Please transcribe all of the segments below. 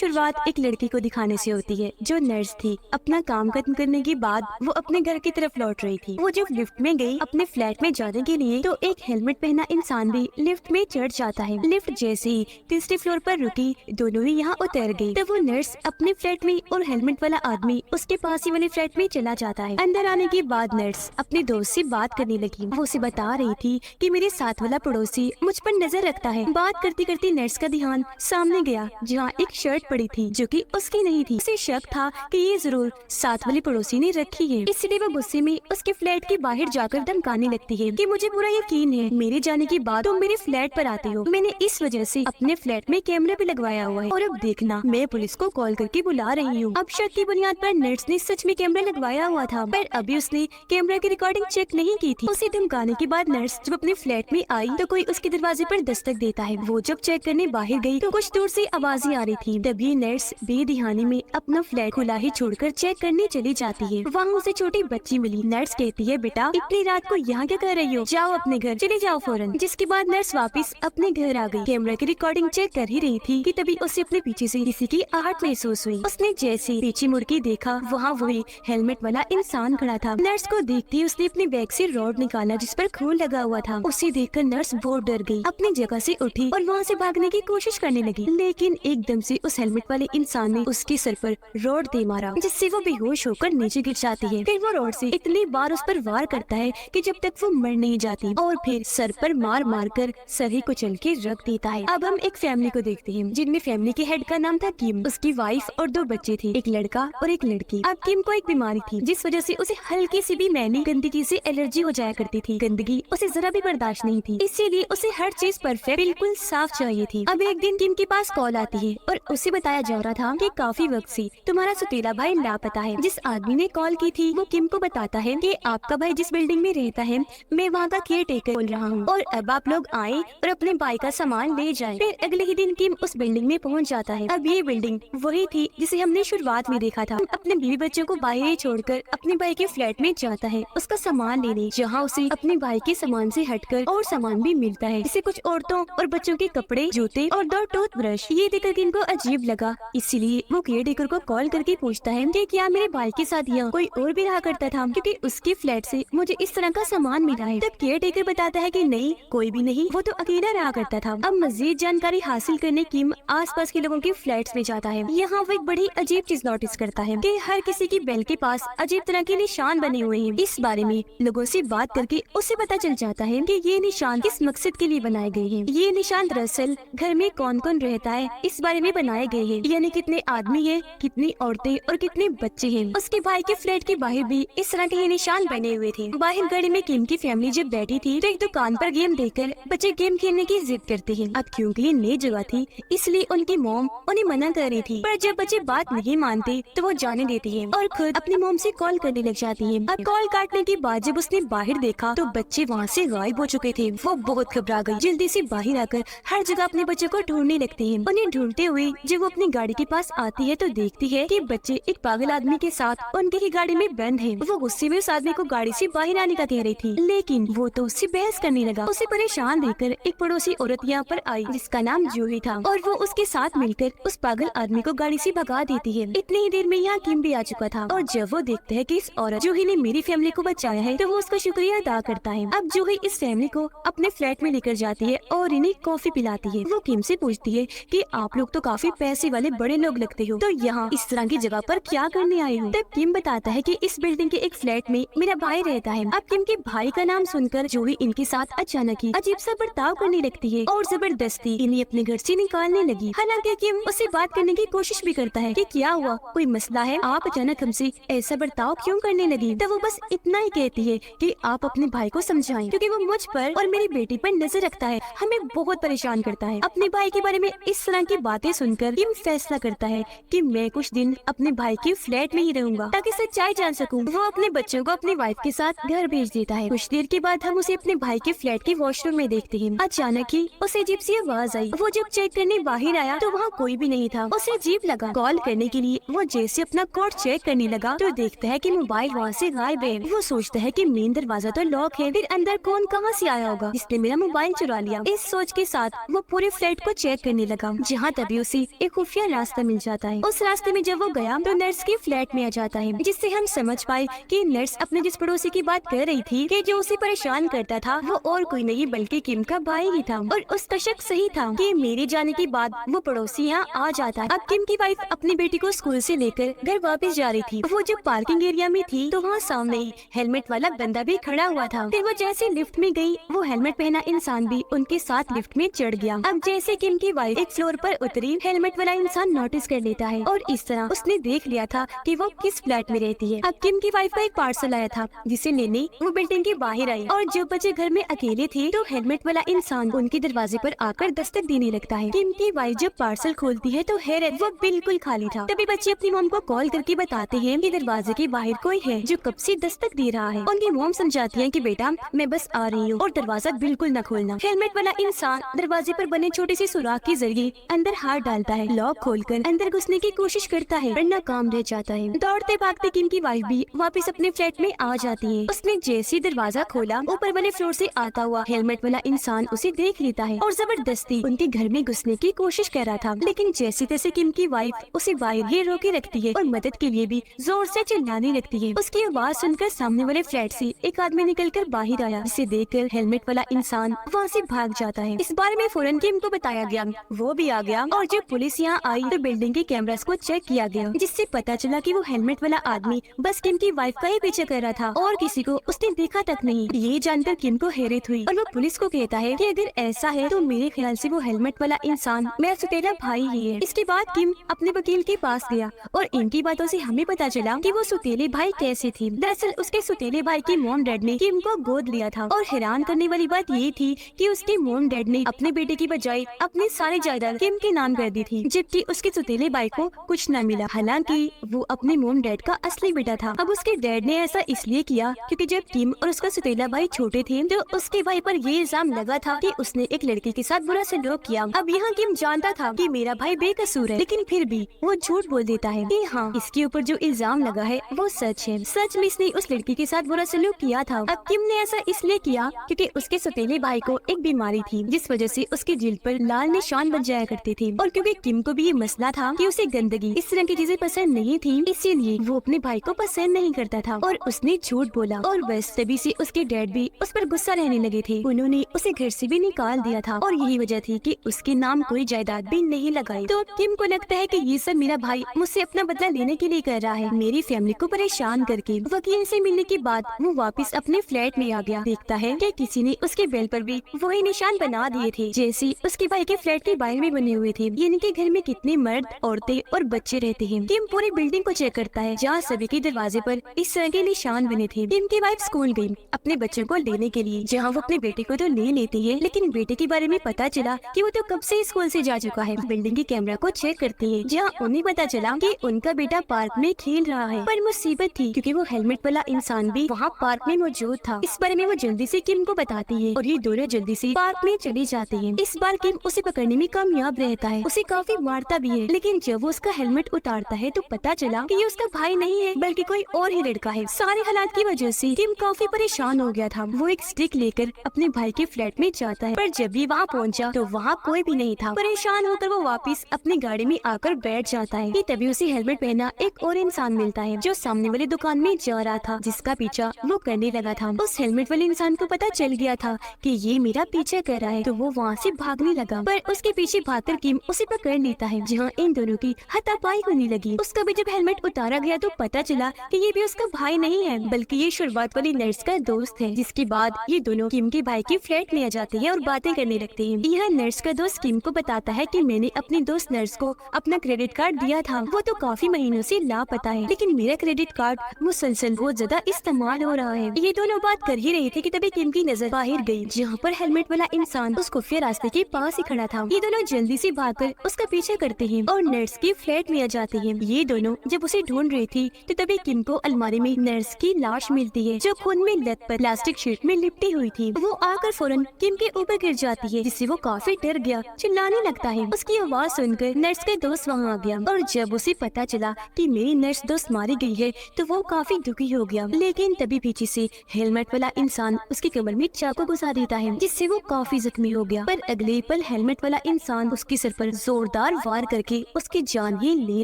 शुरुआत एक लड़की को दिखाने से होती है जो नर्स थी। अपना काम खत्म करने के बाद वो अपने घर की तरफ लौट रही थी। वो जब लिफ्ट में गई अपने फ्लैट में जाने के लिए तो एक हेलमेट पहना इंसान भी लिफ्ट में चढ़ जाता है। लिफ्ट जैसे ही तीसरे फ्लोर पर रुकी, दोनों ही यहाँ उतर गई। तब वो नर्स अपने फ्लैट में और हेलमेट वाला आदमी उसके पास ही वाले फ्लैट में चला जाता है। अंदर आने के बाद नर्स अपने दोस्त से बात करने लगी। वो उसे बता रही थी कि मेरे साथ वाला पड़ोसी मुझ पर नजर रखता है। बात करते करते नर्स का ध्यान सामने गया जहाँ एक शर्ट पड़ी थी जो कि उसकी नहीं थी। उसे शक था कि ये जरूर साथ वाले पड़ोसी ने रखी है, इसलिए वो गुस्से में उसके फ्लैट के बाहर जाकर धमकाने लगती है कि मुझे पूरा यकीन है मेरे जाने के बाद तुम मेरे फ्लैट पर आते हो। मैंने इस वजह से अपने फ्लैट में कैमरा भी लगवाया हुआ है और अब देखना मैं पुलिस को कॉल करके बुला रही हूँ। अब शक की बुनियाद पर नर्स ने सच में कैमरा लगवाया हुआ था, पर अभी उसने कैमरा की रिकॉर्डिंग चेक नहीं की थी। उसे धमकाने के बाद नर्स जब अपने फ्लैट में आई तो कोई उसके दरवाजे पर दस्तक देता है। वो जब चेक करने बाहर गई तो कुछ दूर से आवाजें आ रही थी। तभी नर्स बेध्यानी में अपना फ्लैट खुला ही छोड़कर चेक करने चली जाती है। वहाँ उसे छोटी बच्ची मिली। नर्स कहती है, बेटा इतनी रात को यहाँ क्या कर रही हो, जाओ अपने घर चले जाओ फौरन। जिसके बाद नर्स वापस अपने घर आ गई। कैमरा की रिकॉर्डिंग चेक कर ही रही थी कि तभी उसे अपने पीछे से किसी की आहट महसूस हुई। उसने जैसे पीछे मुड़ के देखा, वहाँ वही हेलमेट वाला इंसान खड़ा था। नर्स को देखते ही उसने अपने बैग से रॉड निकाला जिस पर खून लगा हुआ था। उसे देखकर नर्स बहुत डर गई, अपनी जगह से उठी और वहाँ से भागने की कोशिश करने लगी, लेकिन एकदम से उस हेलमेट वाले इंसान ने उसके सर पर रॉड दे मारा जिससे वो बेहोश होकर नीचे गिर जाती है। फिर वो रॉड से इतनी बार उस पर वार करता है कि जब तक वो मर नहीं जाती और फिर सर पर मार मार कर सर ही कुचल के रख देता है। अब हम एक फैमिली को देखते हैं जिनमें फैमिली के हेड का नाम था किम, उसकी वाइफ और 2 बच्चे थे, एक लड़का और एक लड़की। अब किम को एक बीमारी थी जिस वजह से उसे हल्की सी भी मैली गंदगी से एलर्जी हो जाया करती थी। गंदगी उसे जरा भी बर्दाश्त नहीं थी, इसीलिए उसे हर चीज परफेक्ट बिल्कुल साफ चाहिए थी। अब एक दिन किम के पास कॉल आती है और उसे बताया जा रहा था कि काफी वक्त से तुम्हारा सौतेला भाई लापता है। जिस आदमी ने कॉल की थी वो किम को बताता है कि आपका भाई जिस बिल्डिंग में रहता है मैं वहाँ का केयर टेकर बोल रहा हूँ और अब आप लोग आए और अपने भाई का सामान ले जाएं। फिर अगले ही दिन किम उस बिल्डिंग में पहुँच जाता है। अब ये बिल्डिंग वही थी जिसे हमने शुरुआत में देखा था। अपने बीवी बच्चों को बाहर ही छोड़कर अपने भाई के फ्लैट में जाता है उसका सामान लेने, जहाँ उसे अपने भाई के सामान से हटकर और सामान भी मिलता है, जैसे कुछ औरतों और बच्चों के कपड़े, जूते और 2 टूथब्रश। ये देखकर किम को अजीब लगा, इसीलिए वो केयर टेकर को कॉल करके पूछता है कि क्या मेरे भाई के साथ यहाँ कोई और भी रहा करता था, क्योंकि उसके फ्लैट से मुझे इस तरह का सामान मिला है। तब केयर टेकर बताता है कि नहीं, कोई भी नहीं, वो तो अकेला रहा करता था। अब मजीद जानकारी हासिल करने किम आसपास के लोगों के फ्लैट्स में जाता है। यहाँ वो एक बड़ी अजीब चीज नोटिस करता है कि हर किसी की बेल के पास अजीब तरह के निशान बने हुए हैं। इस बारे में लोगों से बात करके उसे पता चल जाता है कि ये निशान किस मकसद के लिए बनाए गए हैं। ये निशान दरअसल घर में कौन कौन रहता है इस बारे में बनाए गए हैं, यानी कितने आदमी है, कितनी औरतें और कितने बच्चे हैं। उसके भाई के फ्लैट के बाहर भी इस तरह के ये निशान बने हुए थे। बाहर गाड़ी में किम की फैमिली जब बैठी थी तो एक दुकान पर गेम देखकर बच्चे गेम खेलने की जिद करते हैं। अब क्योंकि ये नई जगह थी इसलिए उनकी मॉम उन्हें मना कर रही थी, पर जब बच्चे बात नहीं मानते तो वो जाने देती है और खुद अपनी मॉम से कॉल करने लग जाती है। अब कॉल काटने के बाद जब उसने बाहर देखा तो बच्चे वहाँ से गायब हो चुके थे। वो बहुत घबरा गई, जल्दी से बाहर आकर हर जगह अपने बच्चों को ढूंढने लगती है। उन्हें ढूंढते हुए जब वो अपनी गाड़ी के पास आती है तो देखती है कि बच्चे एक पागल आदमी के साथ उनकी ही गाड़ी में बंद हैं। वो गुस्से में उस आदमी को गाड़ी से बाहर आने का कह रही थी, लेकिन वो तो उससे बहस करने लगा। उसे परेशान देखकर एक पड़ोसी औरत यहाँ पर आई जिसका नाम जूही था और वो उसके साथ मिलकर उस पागल आदमी को गाड़ी से भगा देती है। इतनी ही देर में यहाँ किम भी आ चुका था और जब वो देखता है कि इस औरत जूही ने मेरी फैमिली को बचाया है तो वो उसका शुक्रिया अदा करता है। अब जूही इस फैमिली को अपने फ्लैट में लेकर जाती है और इन्हें कॉफी पिलाती है। वो किम से पूछती है कि आप लोग तो काफी पैसे वाले बड़े लोग लगते हो, तो यहाँ इस तरह की जगह पर क्या करने आए हो? तब किम बताता है कि इस बिल्डिंग के एक फ्लैट में मेरा भाई रहता है। अब किम के भाई का नाम सुनकर जूही इनके साथ अचानक ही अजीब सा बर्ताव करने लगती है और जबरदस्ती इन्हें अपने घर से निकालने लगी। हालांकि किम उससे बात करने की कोशिश भी करता है कि क्या हुआ, कोई मसला है, आप अचानक हमसे ऐसा बर्ताव क्यों करने लगी? तब वो बस इतना ही कहती है कि आप अपने भाई को समझाएं, क्योंकि वो मुझ पर और मेरी बेटी पर नजर रखता है, हमें बहुत परेशान करता है। अपने भाई के बारे में इस तरह की बातें सुनकर किम फैसला करता है कि मैं कुछ दिन अपने भाई के फ्लैट में ही रहूंगा ताकि सच्चाई जान सकूं। वो अपने बच्चों को अपनी वाइफ के साथ घर भेज देता है। कुछ देर के बाद हम उसे अपने भाई के फ्लैट के वॉशरूम में देखते हैं। अचानक ही उसे अजीब सी आवाज आई। वो जब चेक करने बाहर आया तो वहाँ कोई भी नहीं था। उसे अजीब लगा। कॉल करने के लिए वो जैसे अपना कोड चेक करने लगा तो देखता है कि मोबाइल वहाँ से गायब है। वो सोचता है कि मेन दरवाजा तो लॉक है, फिर अंदर कौन कहाँ से आया होगा जिसने मेरा मोबाइल चुरा लिया। इस सोच के साथ वो पूरे फ्लैट को चेक करने लगा, जहाँ तभी उसे एक एक खुफिया रास्ता मिल जाता है। उस रास्ते में जब वो गया तो नर्स के फ्लैट में आ जाता है, जिससे हम समझ पाए कि नर्स अपने जिस पड़ोसी की बात कर रही थी कि जो उसे परेशान करता था वो और कोई नहीं बल्कि किम का भाई ही था। और उसका शक सही था कि मेरे जाने के बाद वो पड़ोसी यहाँ आ जाता है। अब किम की वाइफ अपनी बेटी को स्कूल से लेकर घर वापस जा रही थी। वो जब पार्किंग एरिया में थी तो वहाँ सामने ही हेलमेट वाला बंदा भी खड़ा हुआ था। फिर वो जैसे लिफ्ट में गई, वो हेलमेट पहना इंसान भी उनके साथ लिफ्ट में चढ़ गया। अब जैसे किम की वाइफ एक फ्लोर पर उतरी, हेलमेट वाला इंसान नोटिस कर लेता है और इस तरह उसने देख लिया था कि वो किस फ्लैट में रहती है। अब किम की वाइफ का एक पार्सल आया था जिसे लेने वो बिल्डिंग के बाहर आई और जो बच्चे घर में अकेले थे तो हेलमेट वाला इंसान उनके दरवाजे पर आकर दस्तक देने लगता है। किम की वाइफ जब पार्सल खोलती है तो हैरत, वो बिल्कुल खाली था। तभी बच्चे अपनी मॉम को कॉल करके बताते हैं कि दरवाजे के बाहर कोई है जो कब से दस्तक दे रहा है। उनकी मॉम समझाती है कि बेटा मैं बस आ रही हूँ और दरवाजा बिल्कुल न खोलना। हेलमेट वाला इंसान दरवाजे पर बने छोटे से सुराख के जरिए अंदर हाथ डालता है, लॉक खोलकर अंदर घुसने की कोशिश करता है पर नाकाम रह जाता है। दौड़ते भागते किम की वाइफ भी वापस अपने फ्लैट में आ जाती है। उसने जैसे दरवाजा खोला, ऊपर वाले फ्लोर से आता हुआ हेलमेट वाला इंसान उसे देख लेता है और जबरदस्ती उनके घर में घुसने की कोशिश कर रहा था। लेकिन जैसे तैसे किम की वाइफ उसे बाहर ही रोके रखती है और मदद के लिए भी जोर से चिल्लाने लगती है। उसकी आवाज सुनकर सामने वाले फ्लैट से एक आदमी निकलकर बाहर आया, जिसे देखकर हेलमेट वाला इंसान वहाँ से भाग जाता है। इस बारे में फौरन किम को बताया गया, वो भी आ गया और जब पुलिस यहाँ आई तो बिल्डिंग के कैमरास को चेक किया गया, जिससे पता चला कि वो हेलमेट वाला आदमी बस किम की वाइफ का ही पीछे कर रहा था और किसी को उसने देखा तक नहीं। ये जानकर किम को हैरत हुई और वो पुलिस को कहता है कि अगर ऐसा है तो मेरे ख्याल से वो हेलमेट वाला इंसान मेरा सुतेला भाई ही है। इसके बाद किम अपने वकील के पास गया और इनकी बातों से हमें पता चला कि वो सुतेले भाई कैसे थे। दरअसल उसके सुतेले भाई की मॉम डैड ने किम को गोद लिया था और हैरान करने वाली बात ये थी कि उसके मॉम डैड ने अपने बेटे की बजाय अपनी सारी जायदाद किम के नाम कर दी थी, जबकि उसके सुतेले भाई को कुछ न मिला। हालांकि वो अपने मॉम डैड का असली बेटा था। अब उसके डैड ने ऐसा इसलिए किया क्योंकि जब किम और उसका सुतेला भाई छोटे थे तो उसके भाई पर ये इल्जाम लगा था कि उसने एक लड़की के साथ बुरा सलूक किया। अब यहाँ किम जानता था कि मेरा भाई बेकसूर है, लेकिन फिर भी वो झूठ बोल देता है कि हाँ इसके ऊपर जो इल्जाम लगा है वो सच है। सच में इसने उस लड़की के साथ बुरा सलूक किया था। अब किम ने ऐसा इसलिए किया क्योंकि उसके सौतेले भाई को एक बीमारी थी जिस वजह से उसके जिल्द पर लाल निशान बन जाया करते थे और क्योंकि किम को भी ये मसला था कि उसे गंदगी इस तरह की चीजें पसंद नहीं थी, इसीलिए वो अपने भाई को पसंद नहीं करता था और उसने झूठ बोला। और बस तभी से उसके डैड भी उस पर गुस्सा रहने लगे थे। उन्होंने उसे घर से भी निकाल दिया था और यही वजह थी कि उसके नाम कोई जायदाद भी नहीं लगाई। तो किम को लगता है कि ये सब मेरा भाई मुझसे अपना बदला लेने के लिए कर रहा है, मेरी फैमिली को परेशान करके। वकील से मिलने के बाद वो वापस अपने फ्लैट में आ गया। देखता है कि किसी ने उसके बेल पर भी वही निशान बना दिए थे जैसे उसके भाई के फ्लैट के बाहर में बने हुए थे। यानी कि घर में कितने मर्द, औरतें और बच्चे रहते हैं। किम पूरी बिल्डिंग को चेक करता है जहाँ सभी के दरवाजे पर इस तरह के निशान बने थे। किम की वाइफ स्कूल गई अपने बच्चों को लेने के लिए, जहाँ वो अपने बेटे को तो ले लेती है, लेकिन बेटे के बारे में पता चला कि वो तो कब से स्कूल से जा चुका है। बिल्डिंग के कैमरा को चेक करती है जहाँ उन्हें पता चला कि उनका बेटा पार्क में खेल रहा है। पर मुसीबत थी क्योंकि वो हेलमेट वाला इंसान भी वहाँ पार्क में मौजूद था। इस बारे में वो जल्दी से किम को बताती है और ये दोनों जल्दी से पार्क में चली जाती है। इस बार किम उसे पकड़ने में कामयाब रहता है, उसे काफी मारता भी है, लेकिन जब वो उसका हेलमेट उतारता है तो पता चला कि ये उसका भाई नहीं है बल्कि कोई और ही लड़का है। सारे हालात की वजह से किम काफी परेशान हो गया था। वो एक स्टिक लेकर अपने भाई के फ्लैट में जाता है, पर जब भी वहाँ पहुँचा तो वहाँ कोई भी नहीं था। परेशान होकर वो वापस अपनी गाड़ी में आकर बैठ जाता है कि तभी उसे हेलमेट पहना एक और इंसान मिलता है जो सामने वाली दुकान में जा रहा था, जिसका पीछा वो करने लगा था। उस हेलमेट वाले इंसान को पता चल गया था कि ये मेरा पीछा कर रहा है, तो वो वहाँ से भागने लगा, पर उसके पीछे भागकर किम उसे पकड़ लेता है जहाँ इन दोनों की हाथापाई होने लगी। उसका भी जब हेलमेट उतारा गया तो पता चला कि ये भी उसका भाई नहीं है बल्कि ये शुरुआत वाली नर्स का दोस्त है। जिसके बाद ये दोनों किम के भाई के फ्लैट में आ जाते हैं और बातें करने लगते हैं। यह नर्स का दोस्त किम को बताता है कि मैंने अपनी दोस्त नर्स को अपना क्रेडिट कार्ड दिया था, वो तो काफी महीनों से लापता है, लेकिन मेरा क्रेडिट कार्ड मुसलसल बहुत ज्यादा इस्तेमाल हो रहा है। ये दोनों बात कर ही रहे थे कि तभी किम की नजर बाहर गई जहाँ पर हेलमेट वाला इंसान उस खुफिया रास्ते के पास ही खड़ा था। ये दोनों जल्दी से भागकर उसका पीछा करते हैं और नर्स के फ्लैट में आ जाते हैं। ये दोनों जब उसे ढूंढ रही थी तो तभी किम को अलमारी में नर्स की लाश मिलती है जो खून में लत पर प्लास्टिक शीट में लिपटी हुई थी। वो आकर फौरन किम के ऊपर गिर जाती है जिससे वो काफी डर गया, चिल्लाने लगता है। उसकी आवाज सुनकर नर्स का दोस्त वहाँ आ गया और जब उसे पता चला कि मेरी नर्स दोस्त मारी गई है तो वो काफी दुखी हो गया। लेकिन तभी पीछे से हेलमेट वाला इंसान उसकी कमर में चाकू घुसा देता है जिससे वो काफी जख्मी हो गया। पर अगले पल हेलमेट वाला इंसान उसके सर पर जोरदार लगातार वार करके उसकी जान ही ले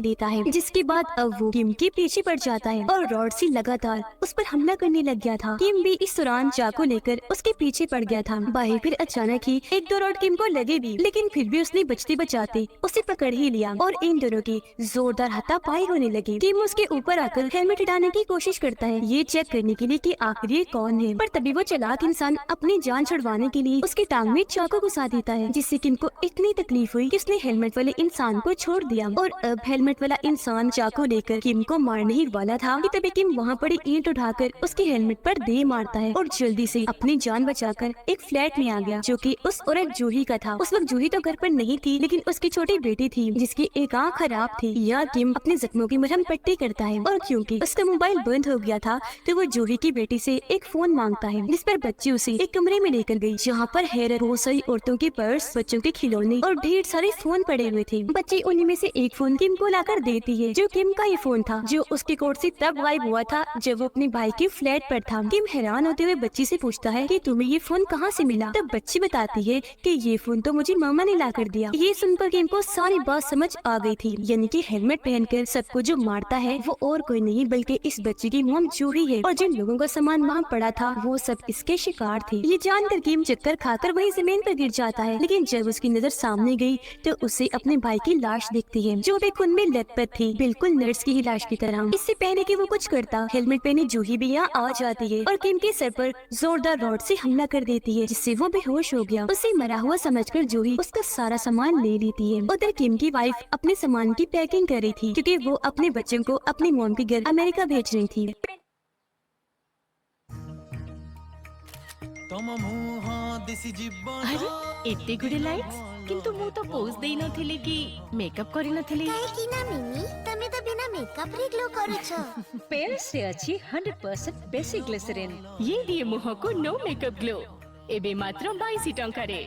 लेता है, जिसके बाद अब वो किम के पीछे पड़ जाता है और रॉड से लगातार उस पर हमला करने लग गया था। किम भी इस दौरान चाकू लेकर उसके पीछे पड़ गया था। भाई फिर अचानक ही एक दो रॉड किम को लगे भी, लेकिन फिर भी उसने बचते बचाते उसे पकड़ ही लिया और इन दोनों की जोरदार हाथापाई होने लगी। किम उसके ऊपर आकर हेलमेट हटाने की कोशिश करता है, ये चेक करने के लिए कि आखिर ये कौन है, पर तभी वो चालाक इंसान अपनी जान छुड़वाने के लिए उसकी टांग में चाकू घुसा देता है, जिससे किम को इतनी तकलीफ हुई कि उसने हेलमेट वाले इंसान को छोड़ दिया। और अब हेलमेट वाला इंसान चाकू लेकर किम को मारने ही वाला था कि तभी किम वहाँ पड़ी ईंट उठाकर उसके हेलमेट पर दे मारता है और जल्दी से अपनी जान बचाकर एक फ्लैट में आ गया, जो कि उस औरत जूही का था। उस वक्त जूही तो घर पर नहीं थी, लेकिन उसकी छोटी बेटी थी जिसकी एक आँख खराब थी। यह किम अपने जख्मों की मरहम पट्टी करता है और क्योंकि उसका मोबाइल बंद हो गया था तो वो जूही की बेटी से एक फोन मांगता है, जिस पर बच्ची उसे एक कमरे में लेकर गई, जहाँ पर हैरत बहुत सारी औरतों के पर्स, बच्चों के खिलौने और ढेर सारे फोन पड़े हुए थे। बच्ची उन्हीं में से एक फोन किम को लाकर देती है, जो किम का ये फोन था, जो उसके कोट से तब गायब हुआ था जब वो अपने भाई के फ्लैट पर था। किम हैरान होते हुए बच्ची से पूछता है कि तुम्हें ये फोन कहाँ से मिला? तब बच्ची बताती है कि ये फोन तो मुझे मामा ने ला कर दिया। ये सुनकर किम को सारी बात समझ आ गई थी, यानी कि हेलमेट पहनकर सबको जो मारता है वो और कोई नहीं बल्कि इस बच्ची की मॉम जूही है, और जिन लोगों का सामान वहाँ पड़ा था वो सब इसके शिकार थे। ये जानकर किम चक्कर खाकर वही जमीन पर गिर जाता है, लेकिन जब उसकी नजर सामने गई तो उसे अपने भाई की लाश दिखती है, जो भी खून में लथपथ थी, बिल्कुल नर्स की ही लाश की तरह। इससे पहले कि वो कुछ करता, हेलमेट पहने जूही भी यहाँ आ जाती है और किम के सर पर जोरदार रॉड से हमला कर देती है, जिससे वो बेहोश हो गया। उसे मरा हुआ समझकर जूही उसका सारा सामान ले लेती है। उधर किम की वाइफ अपने सामान की पैकिंग कर रही थी, क्योंकि वो अपने बच्चों को अपनी मॉम के घर अमेरिका भेज रही थी। अरे एते गुडे लाइट्स, किंतु मु तो पोज देई नथिले कि मेकअप करि नथिले। काहे ना मिनी तमे तो बिना मेकअप रे ग्लो करूछ। पेरिस से अच्छी 100% बेसिक ग्लिसरीन। ये दिए मुह को नो मेकअप ग्लो एबे मात्र 22 टंका रे।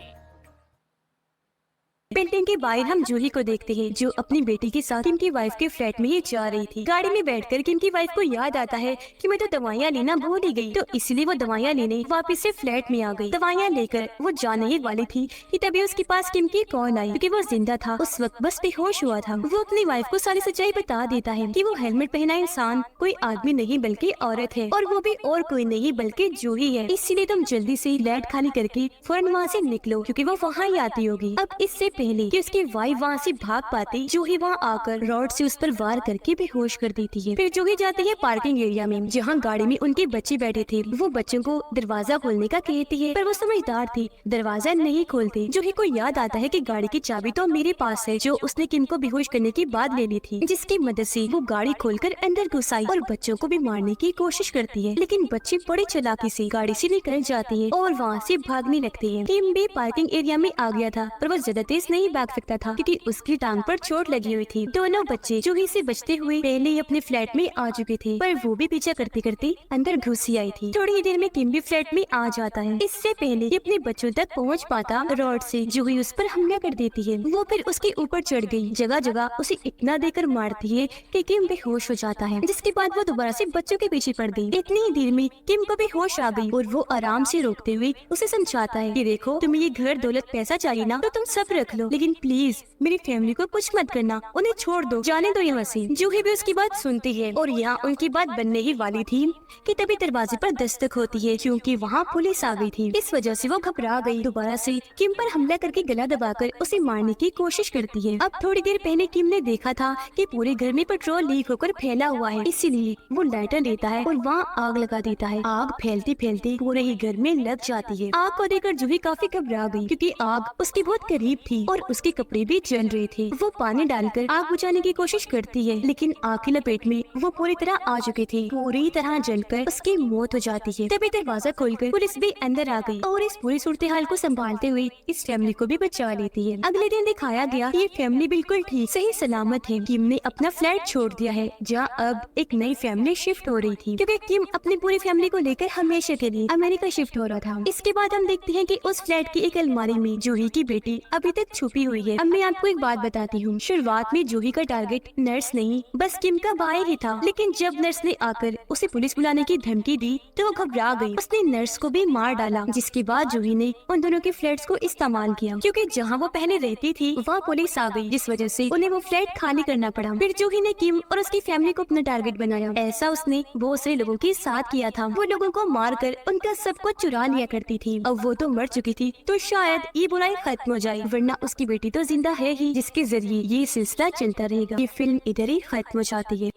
बिल्डिंग के बाहर हम जूही को देखते हैं, जो अपनी बेटी के साथ किम की वाइफ के फ्लैट में ही जा रही थी। गाड़ी में बैठकर किम की वाइफ को याद आता है कि मैं तो दवाइयाँ लेना भूल ही गई, तो इसलिए वो दवाइयाँ लेने वापस से फ्लैट में आ गई। दवाइयाँ लेकर वो जाने ही वाली थी कि तभी उसके पास किम की कॉल आई, क्योंकि वो जिंदा था, उस वक्त बस बेहोश हुआ था। वो अपनी वाइफ को सारी सच्चाई बता देता है कि वो हेलमेट पहना इंसान कोई आदमी नहीं बल्कि औरत है, और वो भी और कोई नहीं बल्कि जूही है। इसलिए तुम जल्दी से फ्लैट खाली करके फौरन वहाँ से निकलो, क्योंकि वो वहाँ ही आती होगी। अब इससे पहले कि उसकी वाइफ वहाँ से भाग पाती, जूही वहाँ आकर रॉड से उस पर वार करके बेहोश कर देती है। फिर जूही जाती है पार्किंग एरिया में, जहाँ गाड़ी में उनके बच्चे बैठे थे। वो बच्चों को दरवाजा खोलने का कहती है, पर वो समझदार थी, दरवाजा नहीं खोलते। जूही को याद आता है कि गाड़ी की चाबी तो मेरे पास है, जो उसने किम को बेहोश करने की बाद ले ली थी, जिसकी मदद से वो गाड़ी खोलकर अंदर घुस आई और बच्चों को भी मारने की कोशिश करती है। लेकिन बच्चे बड़ी चालाकी से गाड़ी से निकल जाती है और वहाँ से भागने लगते हैं। किम भी पार्किंग एरिया में आ गया था, पर वो ज्यादा तेज नहीं भाग सकता था, क्योंकि उसकी टांग पर चोट लगी हुई थी। दोनों बच्चे जूही से बचते हुए पहले ही अपने फ्लैट में आ चुके थे, पर वो भी पीछा करते करते अंदर घुस ही आई थी। थोड़ी ही देर में किम भी फ्लैट में आ जाता है। इससे पहले कि अपने बच्चों तक पहुंच पाता, रॉड से जूही उस पर हमला कर देती है। वो फिर उसके ऊपर चढ़ गई, जगह जगह उसे इतना देकर मारती है कि किम बेहोश हो जाता है, जिसके बाद वो दोबारा से बच्चों के पीछे पड़ गई। इतनी ही देर में किम को भी होश आ गई और वो आराम से रोकते हुए उसे समझाता है कि देखो, तुम्हें ये घर दौलत पैसा चाहिए ना, तो तुम सब रख लो, लेकिन प्लीज मेरी फैमिली को कुछ मत करना, उन्हें छोड़ दो, जाने दो यहाँ से। जूही भी उसकी बात सुनती है और यहाँ उनकी बात बनने ही वाली थी कि तभी दरवाजे पर दस्तक होती है, क्योंकि वहाँ पुलिस आ गई थी। इस वजह से वो घबरा गई, दोबारा से किम पर हमला करके गला दबाकर उसे मारने की कोशिश करती है। अब थोड़ी देर पहले किम ने देखा था कि पूरे घर में पेट्रोल लीक होकर फैला हुआ है, इसीलिए वो लाइटर लेता है और वहाँ आग लगा देता है। आग फैलते फैलते पूरे ही घर में लग जाती है। आग को देखकर जूही काफी घबरा गई, क्योंकि आग उसके बहुत करीब थी और उसके कपड़े भी जल रहे थे। वो पानी डालकर आग बुझाने की कोशिश करती है, लेकिन आग की लपेट में वो पूरी तरह आ चुके थे, पूरी तरह जलकर उसकी मौत हो जाती है। तभी दरवाजा खोलकर पुलिस भी अंदर आ गई और इस पूरी सूरत हाल को संभालते हुए इस फैमिली को भी बचा लेती है। अगले दिन दिखाया गया ये फैमिली बिल्कुल ठीक सही सलामत है। किम ने अपना फ्लैट छोड़ दिया है, जहाँ अब एक नई फैमिली शिफ्ट हो रही थी, क्योंकि किम अपनी पूरी फैमिली को लेकर हमेशा के लिए अमेरिका शिफ्ट हो रहा था। इसके बाद हम देखते हैं कि उस फ्लैट की एक अलमारी में जूही की बेटी अभी तक छुपी हुई है। अब मैं आपको एक बात बताती हूँ। शुरुआत में जूही का टारगेट नर्स नहीं बस किम का भाई ही था, लेकिन जब नर्स ने आकर उसे पुलिस बुलाने की धमकी दी तो वो घबरा गई। उसने नर्स को भी मार डाला, जिसके बाद जूही ने उन दोनों के फ्लैट्स को इस्तेमाल किया, क्योंकि जहाँ वो पहले रहती थी वहाँ पुलिस आ गई, जिस वजह से उन्हें वो फ्लैट खाली करना पड़ा। फिर जूही ने किम और उसकी फैमिली को अपना टारगेट बनाया। ऐसा उसने बहुत से लोगों के साथ किया था। वो लोगों को मारकर उनका सब कुछ चुरा लिया करती थी। अब वो तो मर चुकी थी, तो शायद ये बुराई खत्म हो जाए, वरना उसकी बेटी तो जिंदा है ही, जिसके जरिए ये सिलसिला चलता रहेगा। ये फिल्म इधर ही खत्म हो जाती है।